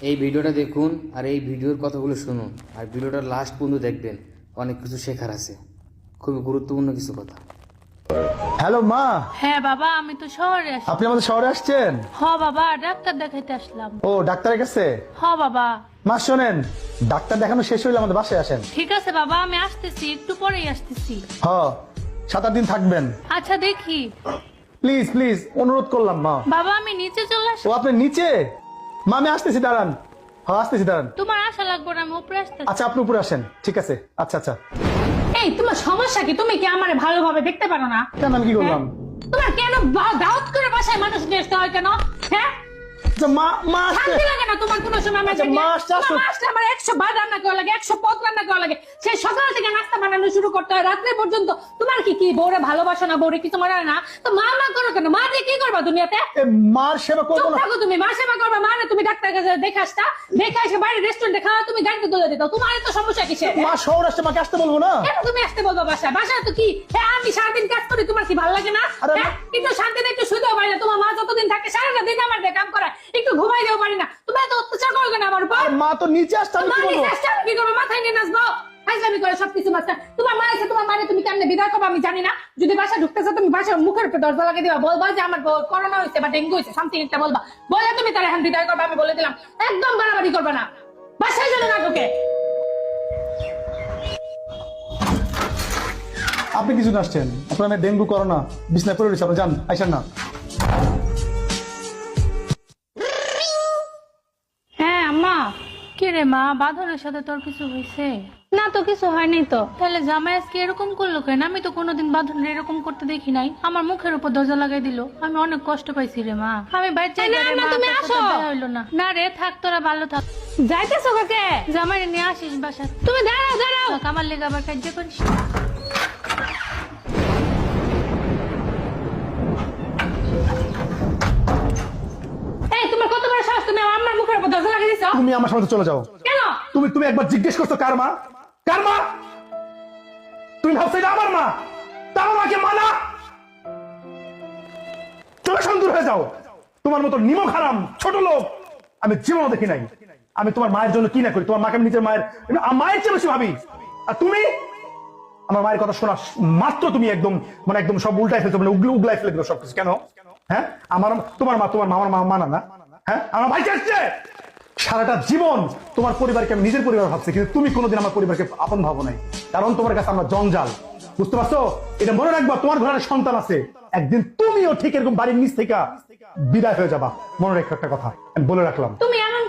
এই ভিডিওটা দেখুন আর এই ভিডিওর কথাগুলো শুনুন আর ভিডিওটা লাস্ট পর্যন্ত দেখবেন। অনেক কিছু শেখার আছে, খুবই গুরুত্বপূর্ণ কিছু কথা। হ্যালো মা। হ্যাঁ বাবা, আমি তো শহরে আসি। আপনি আমাদের শহরে আসছেন? হ বাবা, ডাক্তার দেখাইতে আসলাম। ও ডাক্তারের কাছে? হ বাবা। মা শোনেন, ডাক্তার দেখানো শেষ হইলে আমাদের বাসায় আসেন। ঠিক আছে বাবা, আমি আসতেছি, একটু পরেই আসতেছি। হ 7-8 দিন থাকবেন। আচ্ছা দেখি। প্লিজ প্লিজ অনুরোধ করলাম মা। বাবা আমি নিচে চলে আসি। ও আপনি নিচে? মা আমি আসতেছি, দাঁড়ান। হ্যাঁ আসতেছি, দাঁড়ান। তোমার আশা লাগবে না, আমি উপরে আসতেছি। আচ্ছা আপনি উপরে আসেন, ঠিক আছে। আচ্ছা আচ্ছা। এই তোমার সমস্যা কি? তুমি কি আমারে ভালোভাবে দেখতে পারো না? কেন আমি কি করলাম? তোমার কেন দাওয়াত করে বাসায় মানুষ নিয়ে আসতে হয় কেন? হ্যাঁ আচ্ছা মা মা আসতে। শান্তি লাগে না তোমার কোনো সময়? আচ্ছা, মা আসতে আসো। আমার 100 বার রান্না করা লাগে, 100 পদ রান্না করা লাগে। সেই সকাল থেকে নাস্তা বানানো শুরু করতে হয় রাত্রে পর্যন্ত। তোমার কি কি বউরে ভালোবাসো না? বউরে কিছু মনে হয় না? তো মা মা করো কেন? মা দিয়ে কি করবা দুনিয়াতে? এ, মার সেবা করবো চুপ না? থাকো তুমি। মা সেবা করবা মানে তুমি ডাক্তার কাছে দেখে আসতা, দেখে এসে বাইরে রেস্টুরেন্টে খাওয়া, তুমি গাড়িতে তুলে দিত। তোমার এত সমস্যা কিসের? মা শহর আসছে, মাকে আসতে বলবো না? কেন তুমি আসতে বলবো বাসায়? বাসায় তো কি হ্যাঁ আমি সারাদিন কাজ করি, তোমার কি ভালো লাগে না? আরে হ্যাঁ একটু শান্তিতে একটু শুতেও পারি না। তোমার মা যতদিন থাকে সারাটা দিন আমার দিয়ে কাম করায়, একটু ঘুমাইতেও পারি না। তুমি এত অত্যাচার করো কেন আমার উপর? আর মা তো নিচে আসছে, আমি মা কি বলবো? নিজে আসছে, আমি কি করবো? মাথায় নিয়ে নাচবো? ফাইজলামি করে সবকিছু মাস্টার। তোমার মা আছে, তোমার মানে তুমি কেমনে বিদায় করবো আমি জানি না। যদি বাসা ঢুকতেছো তুমি বাসার মুখের উপর দরজা লাগিয়ে দিবা, বলবা যে আমার করোনা হয়েছে বা ডেঙ্গু হয়েছে, সামথিং একটা বলবা, বলে তুমি তার এখন বিদায় করবা। আমি বলে দিলাম একদম বাড়াবাড়ি করবে না, বাসায় যেন না ঢুকে। আপনি কিছু আসছেন, আপনার ডেঙ্গু করোনা বিছনায় পড়ে রয়েছে, আপনি যান, আইসেন না। হ্যাঁ আম্মা। কি রে মা, বাঁধনের সাথে তোর কিছু হয়েছে? না তো কিছু হয়নি তো। তাহলে জামাই আজকে এরকম করলো কেন? আমি তো কোনোদিন বাঁধনের এরকম করতে দেখি নাই। আমার মুখের উপর দরজা লাগাই দিল, আমি অনেক কষ্ট পাইছি রে মা। আমি বাইরে যাই রে মা, তুমি আসো। হইলো না। না রে থাক, তোরা ভালো থাক। যাইতেছো কাকে? জামাই নিয়ে আসিস বাসা। তুমি দাঁড়াও দাঁড়াও, আমার লেগে আবার কাজ করিস। এই তোমার কত বড় সাহস, তুমি আমার মুখের উপর দরজা লাগিয়ে দিছো? তুমি আমার সাথে চলে যাও। কেন? তুমি তুমি একবার জিজ্ঞেস করছো কার মা? কার মা? তুমি ভাবছো এটা আমার মা? তার মাকে মানা? চলে দূর হয়ে যাও। তোমার মতো নিমক হারাম ছোট লোক আমি জীবনও দেখি নাই। আমি তোমার মায়ের জন্য কি না করি, তোমার মাকে আমি নিজের মায়ের চেয়ে বেশি ভাবি। আর তুমি আমার মায়ের কথা শোনা মাত্র তুমি একদম একদম সব উল্টাই ফেলছো, উগলাই ফেলে দিল সবকিছু। কেন? হ্যাঁ আমার তোমার মামার মা মানা না? হ্যাঁ আমার ভাই আসছে। সারাটা জীবন তোমার পরিবারকে আমি নিজের পরিবার ভাবছি, কিন্তু তুমি কোনোদিন আমার পরিবারকে আপন ভাবো নাই, কারণ তোমার কাছে আমরা জঞ্জাল। বুঝতে পারছো? এটা মনে রাখবা, তোমার ঘরের সন্তান আছে, একদিন তুমিও ঠিক এরকম বাড়ির নিচ থেকে বিদায় হয়ে যাবা। মনে রেখো একটা কথা আমি বলে রাখলাম। তুমি